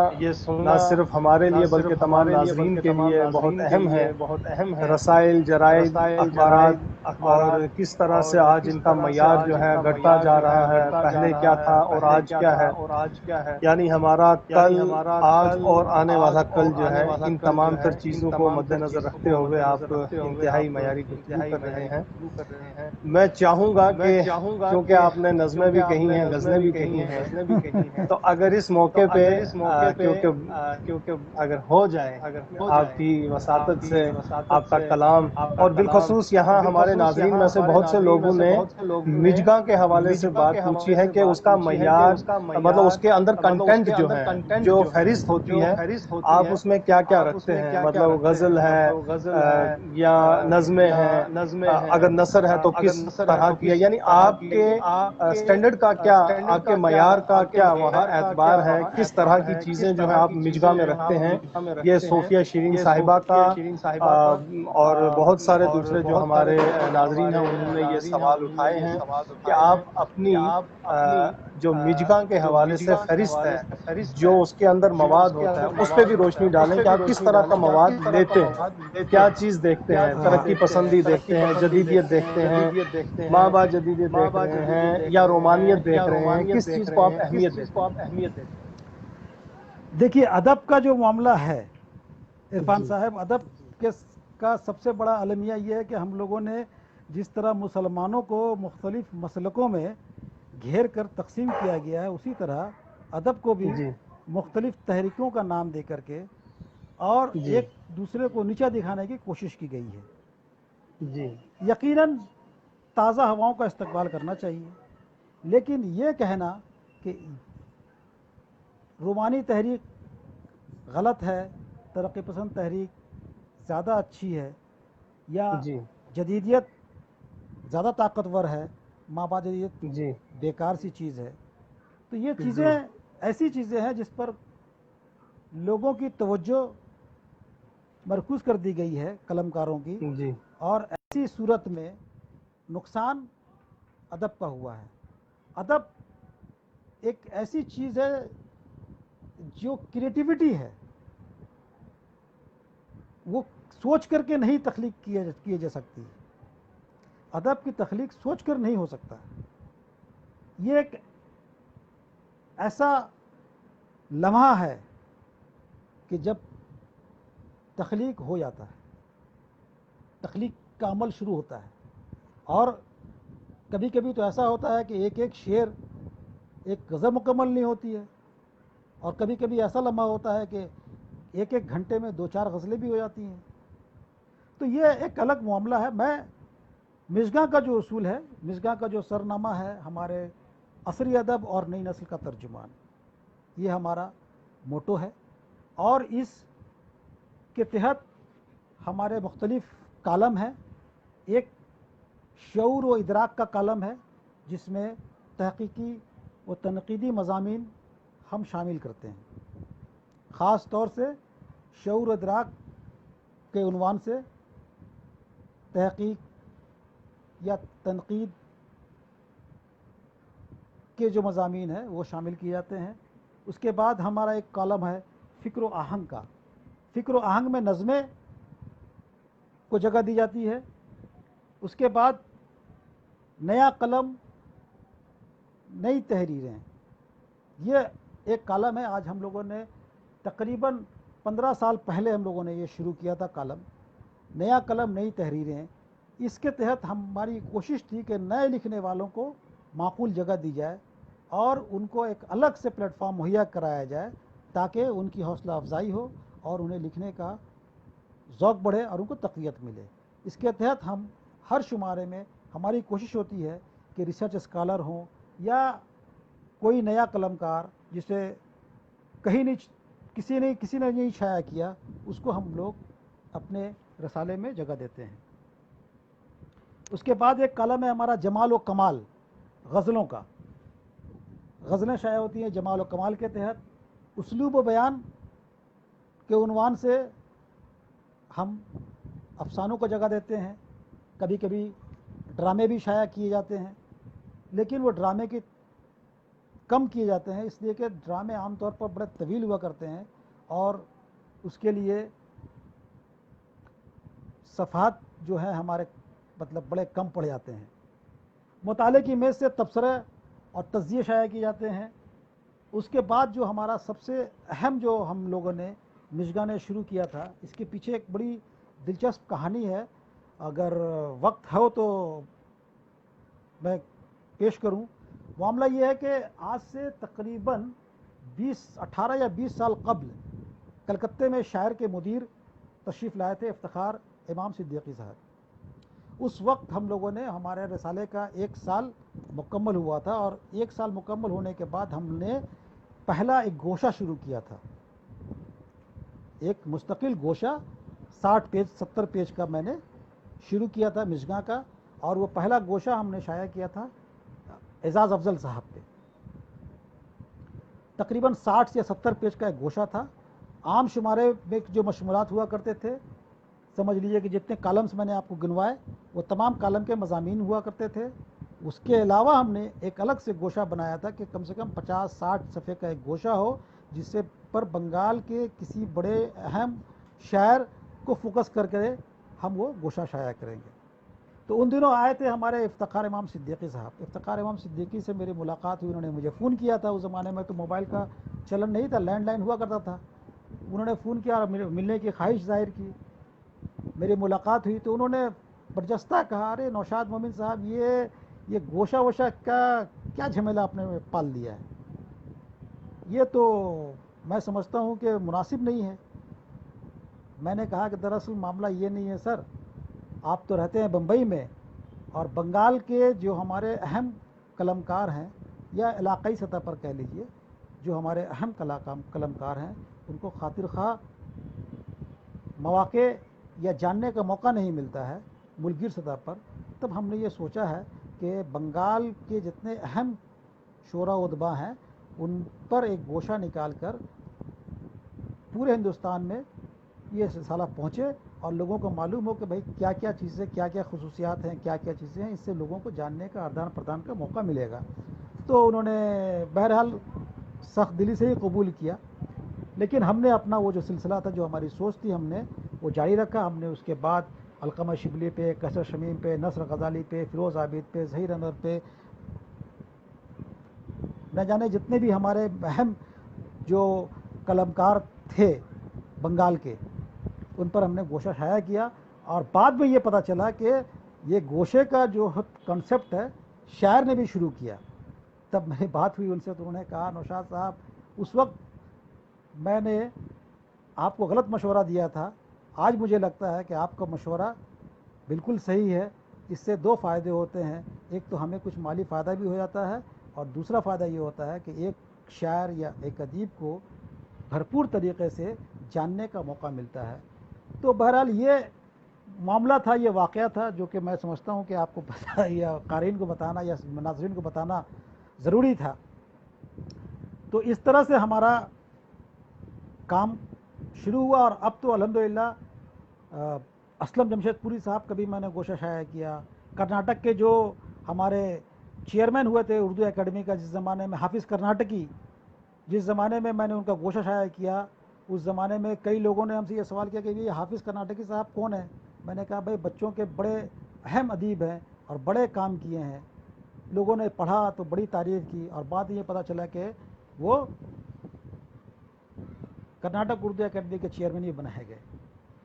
نہ صرف ہمارے لیے بلکہ تمام ناظرین کے لیے بہت اہم ہے۔ رسائل، جرائد، اخبارات اور کس طرح سے آج ان کا معیار جو ہے گھٹتا جا رہا ہے، پہلے کیا تھا اور آج کیا ہے، یعنی ہمارا کل، آج اور آنے والا کل جو ہے، ان تمام تر چیزوں کو مد نظر رکھتے ہوئے آپ انتہائی معیاری گفتگو کر رہے ہیں۔ میں چاہوں گا کہ کیونکہ آپ نے نظمیں بھی کہی ہیں، غزلیں بھی کہی ہیں، تو اگر اس موقع پہ کیونکہ اگر ہو جائے آپ کی وساطت سے آپ کا کلام، اور بالخصوص یہاں ہمارے ناظرین میں سے بہت سے لوگوں نے مجگاں کے حوالے سے بات پوچھی ہے کہ اس کا معیار، مطلب اس کے اندر کنٹینٹ جو ہے، جو فہرست ہوتی ہے، آپ اس میں کیا کیا رکھتے ہیں؟ مطلب غزل ہے یا نظمیں ہیں، اگر نثر ہے تو کس طرح کی ہے؟ یعنی آپ کے سٹینڈرڈ کا کیا، آپ کے معیار کا کیا وہاں اعتبار ہے؟ کس طرح کی چیزیں جو ہیں آپ مجگاں میں رکھتے ہیں؟ یہ صوفیہ شیرین صاحبہ کا اور بہت سارے دوسرے جو ہمارے ناظرین ہیں انہوں نے یہ سوال اٹھائے ہیں کہ آپ اپنی جو مجگاں کے حوالے سے فہرست ہے، جو اس کے اندر مواد ہوتا ہے، اس پہ بھی روشنی ڈالیں کہ آپ کس طرح کا مواد لیتے ہیں، کیا چیز دیکھتے ہیں؟ ترقی پسندی دیکھتے ہیں، جدیدیت دیکھتے ہیں، ماں با جدیدیت دیکھ رہے ہیں، یا رومانیت دیکھ رہے ہیں؟ کس چیز کو آپ اہمیت دیتے ہیں؟ دیکھیے، ادب کا جو معاملہ ہے عرفان جی صاحب، ادب کا سب سے بڑا المیہ یہ ہے کہ ہم لوگوں نے جس طرح مسلمانوں کو مختلف مسلکوں میں گھیر کر تقسیم کیا گیا ہے، اسی طرح ادب کو بھی جی مختلف تحریکوں کا نام دے کر کے اور جی ایک دوسرے کو نیچا دکھانے کی کوشش کی گئی ہے۔ جی یقیناً تازہ ہواؤں کا استقبال کرنا چاہیے، لیکن یہ کہنا کہ رومانی تحریک غلط ہے، ترقی پسند تحریک زیادہ اچھی ہے، یا جی جدیدیت زیادہ طاقتور ہے، ماں با جدیدیت جی بیکار سی چیز ہے، تو یہ چیزیں جی ایسی چیزیں ہیں جس پر لوگوں کی توجہ مرکوز کر دی گئی ہے، قلم کاروں کی، جی اور ایسی صورت میں نقصان ادب کا ہوا ہے۔ ادب ایک ایسی چیز ہے جو کریٹیوٹی ہے، وہ سوچ کر کے نہیں تخلیق کیے جا سکتی۔ ادب کی تخلیق سوچ کر نہیں ہو سکتا۔ یہ ایک ایسا لمحہ ہے کہ جب تخلیق ہو جاتا ہے، تخلیق کا عمل شروع ہوتا ہے، اور کبھی کبھی تو ایسا ہوتا ہے کہ ایک ایک شعر، ایک غزل مکمل نہیں ہوتی ہے، اور کبھی کبھی ایسا لمحہ ہوتا ہے کہ ایک ایک گھنٹے میں 2-4 غزلیں بھی ہو جاتی ہیں۔ تو یہ ایک الگ معاملہ ہے۔ میں مژگاں کا جو اصول ہے، مژگاں کا جو سرنامہ ہے، ہمارے عصری ادب اور نئی نسل کا ترجمان، یہ ہمارا موٹو ہے، اور اس کے تحت ہمارے مختلف کالم ہیں۔ ایک شعور و ادراک کا کالم ہے جس میں تحقیقی و تنقیدی مضامین ہم شامل کرتے ہیں، خاص طور سے شعور و ادراک کے عنوان سے تحقیق یا تنقید کے جو مضامین ہیں وہ شامل کیے جاتے ہیں۔ اس کے بعد ہمارا ایک کالم ہے فکر و آہنگ کا۔ فکر و آہنگ میں نظمیں کو جگہ دی جاتی ہے۔ اس کے بعد نیا قلم، نئی تحریریں، یہ ایک کالم ہے۔ آج ہم لوگوں نے تقریباً 15 سال پہلے ہم لوگوں نے یہ شروع کیا تھا کالم، نیا قلم نئی تحریریں۔ اس کے تحت ہماری کوشش تھی کہ نئے لکھنے والوں کو معقول جگہ دی جائے اور ان کو ایک الگ سے پلیٹ فارم مہیا کرایا جائے تاکہ ان کی حوصلہ افزائی ہو اور انہیں لکھنے کا ذوق بڑھے اور ان کو تقویت ملے۔ اس کے تحت ہم ہر شمارے میں ہماری کوشش ہوتی ہے کہ ریسرچ اسکالر ہوں یا کوئی نیا قلم کار جسے کہیں نہیں، کسی نے نہیں شائع کیا، اس کو ہم لوگ اپنے رسالے میں جگہ دیتے ہیں۔ اس کے بعد ایک کالم ہے ہمارا جمال و کمال، غزلوں کا۔ غزلیں شائع ہوتی ہیں جمال و کمال کے تحت۔ اسلوب و بیان کے عنوان سے ہم افسانوں کو جگہ دیتے ہیں، کبھی کبھی ڈرامے بھی شائع کیے جاتے ہیں، لیکن وہ ڈرامے کی کم کیے جاتے ہیں، اس لیے کہ ڈرامے عام طور پر بڑے طویل ہوا کرتے ہیں اور اس کے لیے صفحات جو ہیں ہمارے مطلب بڑے کم پڑ جاتے ہیں۔ مطالعے کی میز سے تبصرے اور تجزیے شائع کیے جاتے ہیں۔ اس کے بعد جو ہمارا سب سے اہم جو ہم لوگوں نے مژگاں نے شروع کیا تھا، اس کے پیچھے ایک بڑی دلچسپ کہانی ہے، اگر وقت ہو تو میں پیش کروں۔ معاملہ یہ ہے کہ آج سے تقریباً 18 یا 20 سال قبل کلکتے میں شاعر کے مدیر تشریف لائے تھے، افتخار امام صدیقی صاحب۔ اس وقت ہم لوگوں نے ہمارے رسالے کا 1 سال مکمل ہوا تھا، اور 1 سال مکمل ہونے کے بعد ہم نے پہلا ایک گوشہ شروع کیا تھا، ایک مستقل گوشہ 60 پیج 70 پیج کا میں نے شروع کیا تھا مژگاں کا، اور وہ پہلا گوشہ ہم نے شائع کیا تھا اعزاز افضل صاحب پہ۔ تقریباً 60 یا 70 پیج کا ایک گوشہ تھا۔ عام شمارے میں جو مشمولات ہوا کرتے تھے، سمجھ لیجئے کہ جتنے کالمز میں نے آپ کو گنوائے وہ تمام کالم کے مضامین ہوا کرتے تھے۔ اس کے علاوہ ہم نے ایک الگ سے گوشہ بنایا تھا کہ کم سے کم 50-60 صفحے کا ایک گوشہ ہو، جس سے پر بنگال کے کسی بڑے اہم شاعر کو فوکس کر کے ہم وہ گوشہ شائع کریں گے۔ تو ان دنوں آئے تھے ہمارے افتخار امام صدیقی صاحب۔ افتخار امام صدیقی سے میری ملاقات ہوئی، انہوں نے مجھے فون کیا تھا۔ اس زمانے میں تو موبائل کا چلن نہیں تھا، لینڈ لائن ہوا کرتا تھا۔ انہوں نے فون کیا اور ملنے کی خواہش ظاہر کی۔ میری ملاقات ہوئی تو انہوں نے برجستہ کہا، ارے نوشاد مومن صاحب، یہ گوشہ ووشہ کا کیا جھمیلا آپ نے پال لیا ہے؟ یہ تو میں سمجھتا ہوں کہ مناسب نہیں ہے۔ میں نے کہا کہ دراصل معاملہ یہ نہیں ہے سر، آپ تو رہتے ہیں بمبئی میں، اور بنگال کے جو ہمارے اہم قلمکار ہیں، یا علاقائی سطح پر کہہ لیجئے جو ہمارے اہم قلمکار ہیں، ان کو خاطر خواہ مواقع یا جاننے کا موقع نہیں ملتا ہے ملک گیر سطح پر۔ تب ہم نے یہ سوچا ہے کہ بنگال کے جتنے اہم شعراء و ادباء ہیں ان پر ایک گوشہ نکال کر پورے ہندوستان میں یہ رسالہ پہنچے اور لوگوں کو معلوم ہو کہ بھائی کیا کیا چیزیں، کیا کیا خصوصیات ہیں، کیا کیا چیزیں ہیں، اس سے لوگوں کو جاننے کا آدان پردان کا موقع ملے گا۔ تو انہوں نے بہرحال سخت دلی سے ہی قبول کیا، لیکن ہم نے اپنا وہ جو سلسلہ تھا، جو ہماری سوچ تھی، ہم نے وہ جاری رکھا۔ ہم نے اس کے بعد علقمہ شبلی پہ، کیسر شمیم پہ، نصر غزالی پہ، فیروز عابد پہ، ظہیر انور پہ، نہ جانے جتنے بھی ہمارے اہم جو قلمکار تھے بنگال کے، ان پر ہم نے گوشہ شائع کیا۔ اور بعد میں یہ پتہ چلا کہ یہ گوشے کا جو کنسپٹ ہے شاعر نے بھی شروع کیا۔ تب میری بات ہوئی ان سے تو انہوں نے کہا، نوشاد صاحب، اس وقت میں نے آپ کو غلط مشورہ دیا تھا، آج مجھے لگتا ہے کہ آپ کا مشورہ بالکل صحیح ہے۔ اس سے 2 فائدے ہوتے ہیں، ایک تو ہمیں کچھ مالی فائدہ بھی ہو جاتا ہے، اور دوسرا فائدہ یہ ہوتا ہے کہ ایک شاعر یا ایک ادیب کو بھرپور طریقے سے جاننے کا موقع ملتا ہے۔ تو بہرحال یہ معاملہ تھا، یہ واقعہ تھا جو کہ میں سمجھتا ہوں کہ آپ کو پتہ یا قارئین کو بتانا یا ناظرین کو بتانا ضروری تھا۔ تو اس طرح سے ہمارا کام شروع ہوا، اور اب تو الحمدللہ اسلم جمشید پوری صاحب کا بھی میں نے گوشہ شائع کیا۔ کرناٹک کے جو ہمارے چیئرمین ہوئے تھے اردو اکیڈمی کا، جس زمانے میں حافظ کرناٹکی، جس زمانے میں میں نے ان کا گوشہ شائع کیا، اس زمانے میں کئی لوگوں نے ہم سے یہ سوال کیا کہ یہ حافظ کرناٹکی صاحب کون ہیں؟ میں نے کہا بھائی بچوں کے بڑے اہم ادیب ہیں اور بڑے کام کیے ہیں۔ لوگوں نے پڑھا تو بڑی تعریف کی، اور بعد یہ پتہ چلا کہ وہ کرناٹک اردو اکیڈمی کے چیئرمین بھی بنائے گئے۔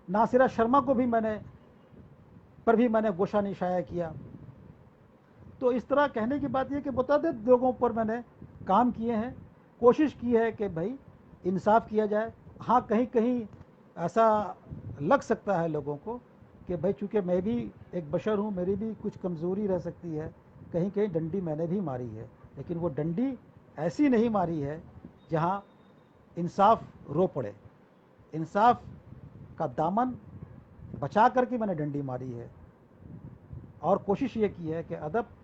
ناصرہ شرما کو بھی میں نے گوشہ نہیں شائع کیا۔ تو اس طرح کہنے کی بات یہ کہ متعدد لوگوں پر میں نے کام کیے ہیں، کوشش کی ہے کہ بھائی انصاف کیا جائے۔ ہاں کہیں کہیں ایسا لگ سکتا ہے لوگوں کو کہ بھائی چونکہ میں بھی ایک بشر ہوں، میری بھی کچھ کمزوری رہ سکتی ہے، کہیں کہیں ڈنڈی میں نے بھی ماری ہے، لیکن وہ ڈنڈی ایسی نہیں ماری ہے جہاں انصاف رو پڑے۔ انصاف کا دامن بچا کر کے میں نے ڈنڈی ماری ہے، اور کوشش یہ کی ہے کہ ادب،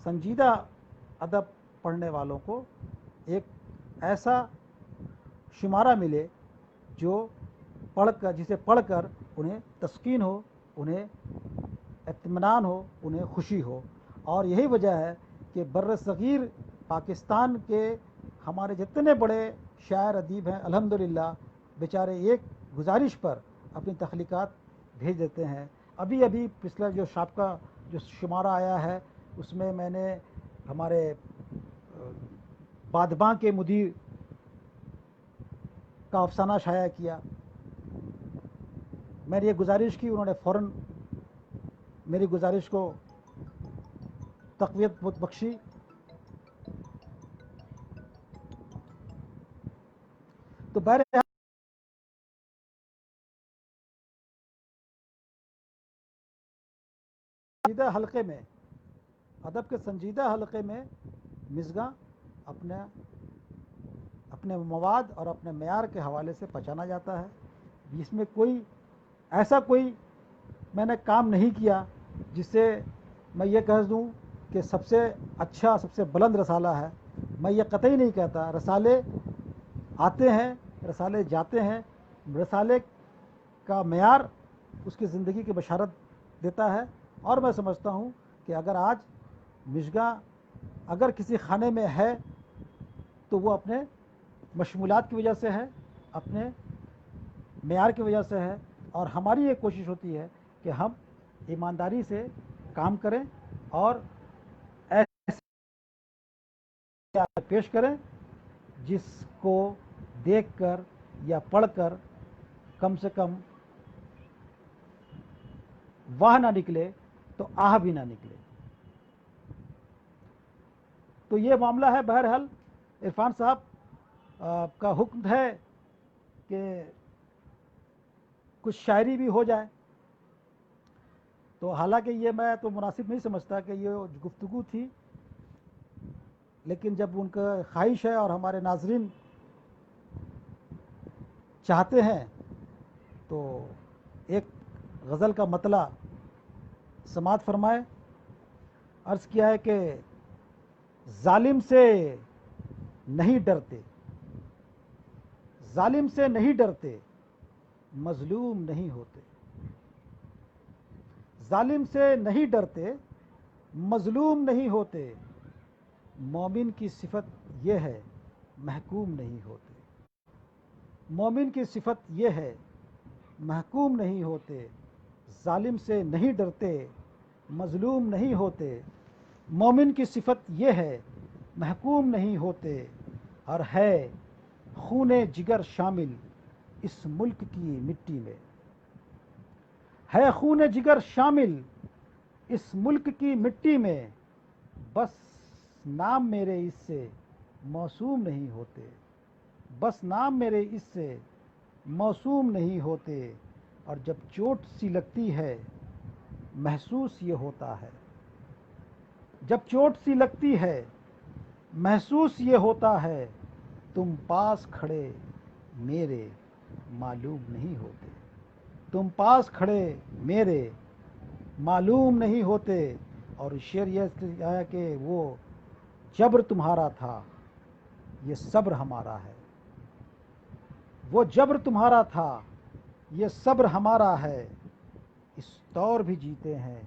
سنجیدہ ادب پڑھنے والوں کو ایک ایسا شمارہ ملے جو جسے پڑھ کر انہیں تسکین ہو، انہیں اطمینان ہو، انہیں خوشی ہو. اور یہی وجہ ہے کہ بر صغیر پاکستان کے ہمارے جتنے بڑے شاعر ادیب ہیں الحمدللہ بیچارے ایک گزارش پر اپنی تخلیقات بھیج دیتے ہیں. ابھی پچھلا جو سابقہ جو شمارہ آیا ہے اس میں نے ہمارے بادباں کے مدیر کا افسانہ شائع کیا. میں نے یہ گزارش کی، انہوں نے فوراً میری گزارش کو تقویت بخشی. تو بہرحال سنجیدہ حلقے میں، ادب کے سنجیدہ حلقے میں مژگاں اپنے مواد اور اپنے معیار کے حوالے سے پہچانا جاتا ہے. اس میں کوئی میں نے کام نہیں کیا جس سے میں یہ کہہ دوں کہ سب سے اچھا، سب سے بلند رسالہ ہے. میں یہ قطعی نہیں کہتا. رسالے آتے ہیں، رسالے جاتے ہیں. رسالے کا معیار اس کی زندگی کی بشارت دیتا ہے. اور میں سمجھتا ہوں کہ اگر آج مژگاں اگر کسی خانے میں ہے تو وہ اپنے مشمولات کی وجہ سے ہے، اپنے معیار کی وجہ سے ہے. اور ہماری یہ کوشش ہوتی ہے کہ ہم ایمانداری سے کام کریں اور ایسے پیش کریں جس کو دیکھ کر یا پڑھ کر کم سے کم واہ نہ نکلے تو آہ بھی نہ نکلے. تو یہ معاملہ ہے. بہرحال عرفان صاحب کا حکم ہے کہ کچھ شاعری بھی ہو جائے. تو حالانکہ یہ میں تو مناسب نہیں سمجھتا کہ یہ گفتگو تھی، لیکن جب ان کا خواہش ہے اور ہمارے ناظرین چاہتے ہیں تو ایک غزل کا مطلع سماعت فرمائے. عرض کیا ہے کہ ظالم سے نہیں ڈرتے، ظالم سے نہیں ڈرتے، مظلوم نہیں ہوتے. ظالم سے نہیں ڈرتے، مظلوم نہیں ہوتے. مومن کی صفت یہ ہے، محکوم نہیں ہوتے. مومن کی صفت یہ ہے، محکوم نہیں ہوتے. ظالم سے نہیں ڈرتے، مظلوم نہیں ہوتے. مومن کی صفت یہ ہے، محکوم نہیں ہوتے. اور ہے خون جگر شامل اس ملک کی مٹی میں، ہے خون جگر شامل اس ملک کی مٹی میں. بس نام میرے اس سے موسوم نہیں ہوتے، بس نام میرے اس سے موسوم نہیں ہوتے. اور جب چوٹ سی لگتی ہے محسوس یہ ہوتا ہے، جب چوٹ سی لگتی ہے محسوس یہ ہوتا ہے. تم پاس کھڑے میرے معلوم نہیں ہوتے، تم پاس کھڑے میرے معلوم نہیں ہوتے. اور شعر یہ ہے کہ وہ جبر تمہارا تھا یہ صبر ہمارا ہے، وہ جبر تمہارا تھا یہ صبر ہمارا ہے. اس طور بھی جیتے ہیں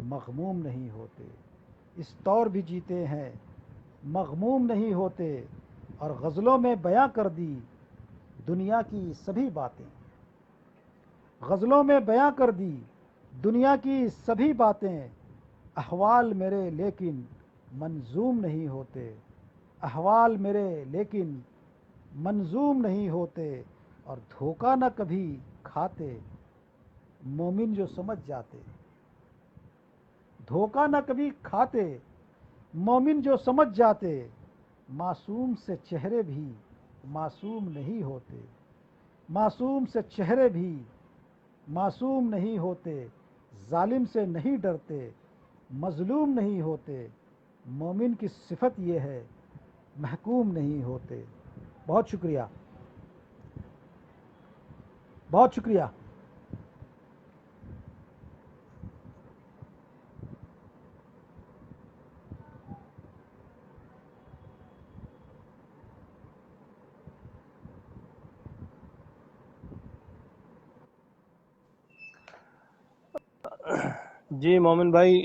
مغموم نہیں ہوتے، اس طور بھی جیتے ہیں مغموم نہیں ہوتے. اور غزلوں میں بیاں کر دی دنیا کی سبھی باتیں، غزلوں میں بیاں کر دی دنیا کی سبھی باتیں. احوال میرے لیکن منظوم نہیں ہوتے، احوال میرے لیکن منظوم نہیں ہوتے. اور دھوکہ نہ کبھی کھاتے مومن جو سمجھ جاتے، دھوکہ نہ کبھی کھاتے مومن جو سمجھ جاتے. معصوم سے چہرے بھی معصوم نہیں ہوتے، معصوم سے چہرے بھی معصوم نہیں ہوتے. ظالم سے نہیں ڈرتے، مظلوم نہیں ہوتے. مومن کی صفت یہ ہے، محکوم نہیں ہوتے. بہت شکریہ، بہت شکریہ. جی مومن بھائی،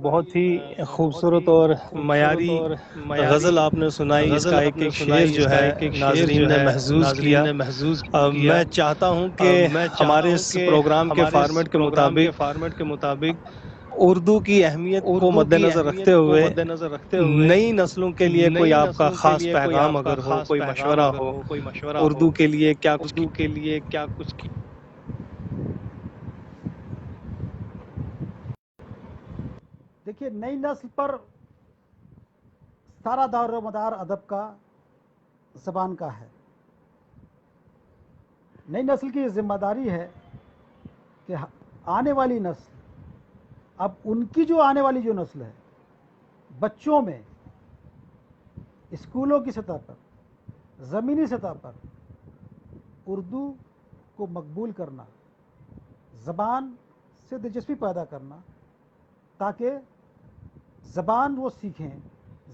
بہت ہی خوبصورت اور معیاری غزل آپ نے سنائی. اس کا ایک ایک شعر جو ہے ناظرین نے محظوظ کیا. میں چاہتا ہوں کہ ہمارے اس پروگرام کے فارمیٹ کے مطابق اردو کی اہمیت کو مد نظر رکھتے ہوئے نئی نسلوں کے لیے کوئی آپ کا خاص پیغام اگر ہو، کوئی مشورہ ہو اردو کے لیے کیا کچھ دیکھیے، نئی نسل پر سارا دار و مدار ادب کا زبان کا ہے. نئی نسل کی ذمہ داری ہے کہ آنے والی نسل، اب ان کی جو آنے والی جو نسل ہے، بچوں میں اسکولوں کی سطح پر، زمینی سطح پر اردو کو مقبول کرنا، زبان سے دلچسپی پیدا کرنا، تاکہ زبان وہ سیکھیں،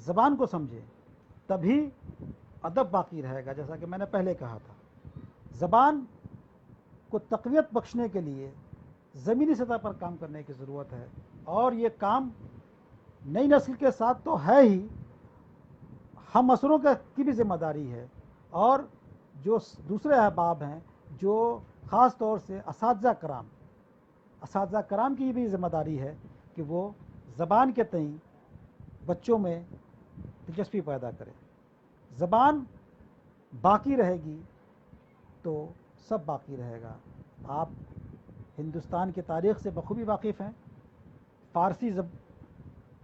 زبان کو سمجھیں، تبھی ادب باقی رہے گا. جیسا کہ میں نے پہلے کہا تھا، زبان کو تقویت بخشنے کے لیے زمینی سطح پر کام کرنے کی ضرورت ہے، اور یہ کام نئی نسل کے ساتھ تو ہے ہی، ہم عصروں کی بھی ذمہ داری ہے، اور جو دوسرے احباب ہیں، جو خاص طور سے اساتذہ کرام کی بھی ذمہ داری ہے کہ وہ زبان کے تئیں بچوں میں دلچسپی پیدا کرے. زبان باقی رہے گی تو سب باقی رہے گا. آپ ہندوستان کی تاریخ سے بخوبی واقف ہیں. فارسی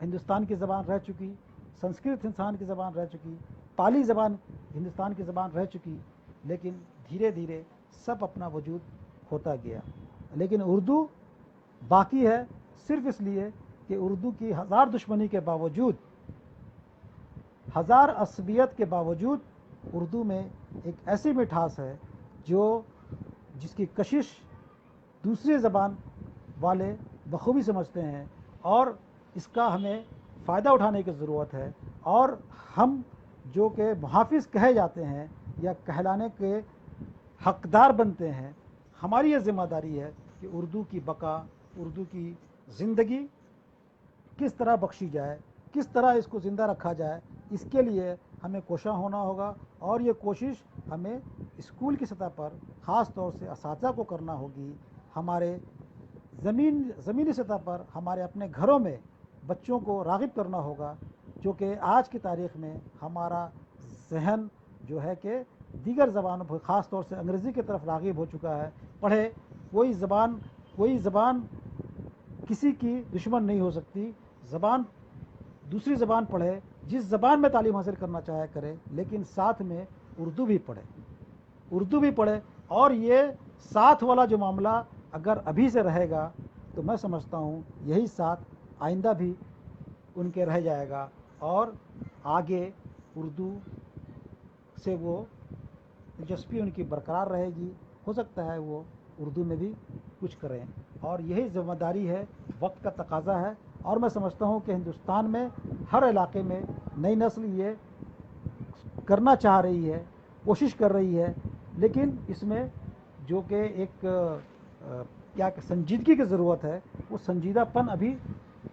ہندوستان کی زبان رہ چکی، سنسکرت ہندوستان کی زبان رہ چکی، پالی زبان ہندوستان کی زبان رہ چکی، لیکن دھیرے دھیرے سب اپنا وجود کھوتا گیا. لیکن اردو باقی ہے صرف اس لیے کہ اردو کی ہزار دشمنی کے باوجود، ہزار عصبیت کے باوجود، اردو میں ایک ایسی مٹھاس ہے جس کی کشش دوسری زبان والے بخوبی سمجھتے ہیں، اور اس کا ہمیں فائدہ اٹھانے کی ضرورت ہے. اور ہم جو کہ محافظ کہے جاتے ہیں یا کہلانے کے حقدار بنتے ہیں، ہماری یہ ذمہ داری ہے کہ اردو کی بقا، اردو کی زندگی کس طرح بخشی جائے، کس طرح اس کو زندہ رکھا جائے. اس کے لیے ہمیں کوشاں ہونا ہوگا، اور یہ کوشش ہمیں اسکول کی سطح پر خاص طور سے اساتذہ کو کرنا ہوگی. ہمارے زمینی سطح پر ہمارے اپنے گھروں میں بچوں کو راغب کرنا ہوگا، جو کہ آج کی تاریخ میں ہمارا ذہن جو ہے کہ دیگر زبانوں پر، خاص طور سے انگریزی کی طرف راغب ہو چکا ہے. پڑھے کوئی زبان کسی کی دشمن نہیں ہو سکتی. زبان دوسری زبان پڑھے، جس زبان میں تعلیم حاصل کرنا چاہے کرے، لیکن ساتھ میں اردو بھی پڑھے. اور یہ ساتھ والا جو معاملہ اگر ابھی سے رہے گا تو میں سمجھتا ہوں یہی ساتھ آئندہ بھی ان کے رہ جائے گا، اور آگے اردو سے وہ دلچسپی ان کی برقرار رہے گی. ہو سکتا ہے وہ اردو میں بھی کچھ کریں، اور یہی ذمہ داری ہے، وقت کا تقاضا ہے. اور میں سمجھتا ہوں کہ ہندوستان میں ہر علاقے میں نئی نسل یہ کرنا چاہ رہی ہے، کوشش کر رہی ہے، لیکن اس میں جو کہ ایک سنجیدگی کی ضرورت ہے، وہ سنجیدہ پن ابھی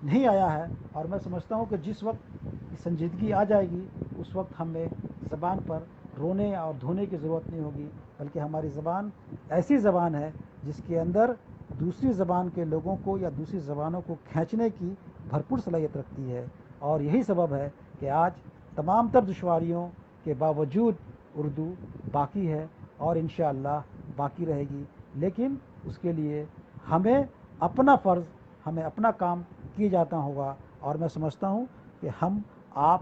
نہیں آیا ہے. اور میں سمجھتا ہوں کہ جس وقت سنجیدگی آ جائے گی، اس وقت ہمیں زبان پر رونے اور دھونے کی ضرورت نہیں ہوگی، بلکہ ہماری زبان ایسی زبان ہے جس کے اندر دوسری زبان کے لوگوں کو یا دوسری زبانوں کو کھینچنے کی بھرپور صلاحیت رکھتی ہے. اور یہی سبب ہے کہ آج تمام تر دشواریوں کے باوجود اردو باقی ہے، اور انشاءاللہ باقی رہے گی. لیکن اس کے لیے ہمیں اپنا فرض، ہمیں اپنا کام کیے جاتا ہوگا. اور میں سمجھتا ہوں کہ ہم، آپ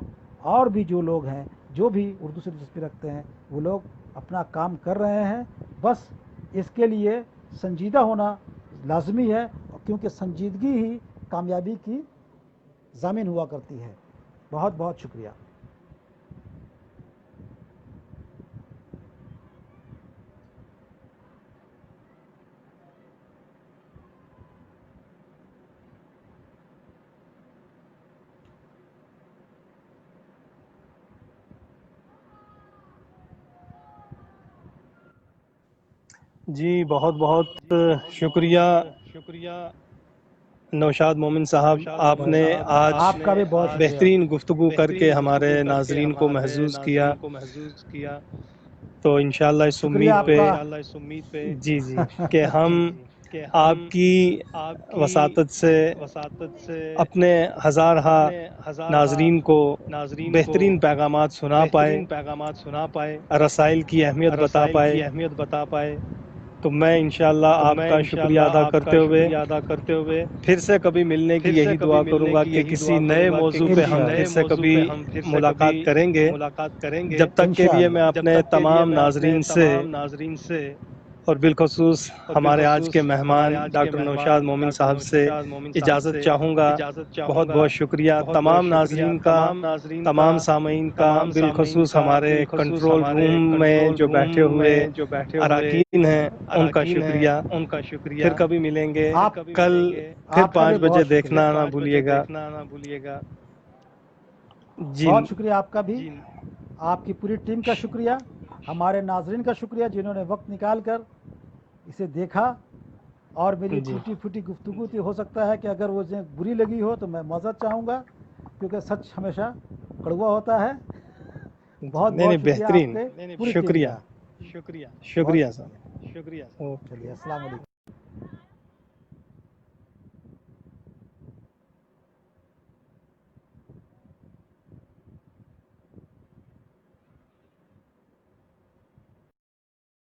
اور بھی جو لوگ ہیں جو بھی اردو سے دلچسپی رکھتے ہیں، وہ لوگ اپنا کام کر رہے ہیں. بس اس کے لیے سنجیدہ ہونا لازمی ہے، کیونکہ سنجیدگی ہی کامیابی کی ضامن ہوا کرتی ہے. بہت بہت شکریہ. جی بہت بہت شکریہ نوشاد مومن صاحب، آپ نے آج آپ کا بھی بہت شکریہ۔ بہترین گفتگو کر کے ہمارے ناظرین کو محظوظ کیا، تو انشاءاللہ اس شکریہ امید آپ پہ کا۔ جی کہ ہم آپ کی وساطت سے اپنے ہزارہا ناظرین کو بہترین پیغامات سنا پائے، رسائل کی اہمیت بتا پائے، تو میں انشاءاللہ آپ کا شکریہ ادا کرتے ہوئے پھر سے کبھی ملنے کی یہی دعا کروں گا کہ کسی نئے موضوع پہ ہم پھر سے کبھی ملاقات کریں گے۔ جب تک کے لیے میں اپنے تمام ناظرین سے اور بالخصوص ہمارے آج کے مہمان ڈاکٹر نوشاد مومن صاحب سے اجازت چاہوں گا۔ بہت بہت شکریہ تمام ناظرین کا، تمام سامعین کا، بالخصوص ہمارے کنٹرول روم میں جو بیٹھے ہوئے اراکین ہیں ان کا شکریہ۔ پھر کبھی ملیں گے، کل پھر آپ کا بھی 5 بجے بہت دیکھنا نہ بھولیے گا۔ جی بہت شکریہ آپ کا بھی، آپ کی پوری ٹیم کا شکریہ، ہمارے ناظرین کا شکریہ جنہوں نے وقت نکال کر اسے دیکھا، اور میری جی ٹوٹی پھوٹی گفتگو تھی، ہو سکتا ہے کہ اگر وہ بری لگی ہو تو میں معذرت چاہوں گا، کیونکہ سچ ہمیشہ کڑوا ہوتا ہے۔ بہت نہیں بہت شکریہ آپ بہترین، کے پوری ٹیم شکریہ کا۔ شکریہ صاحب۔ چلیے، السلام علیکم۔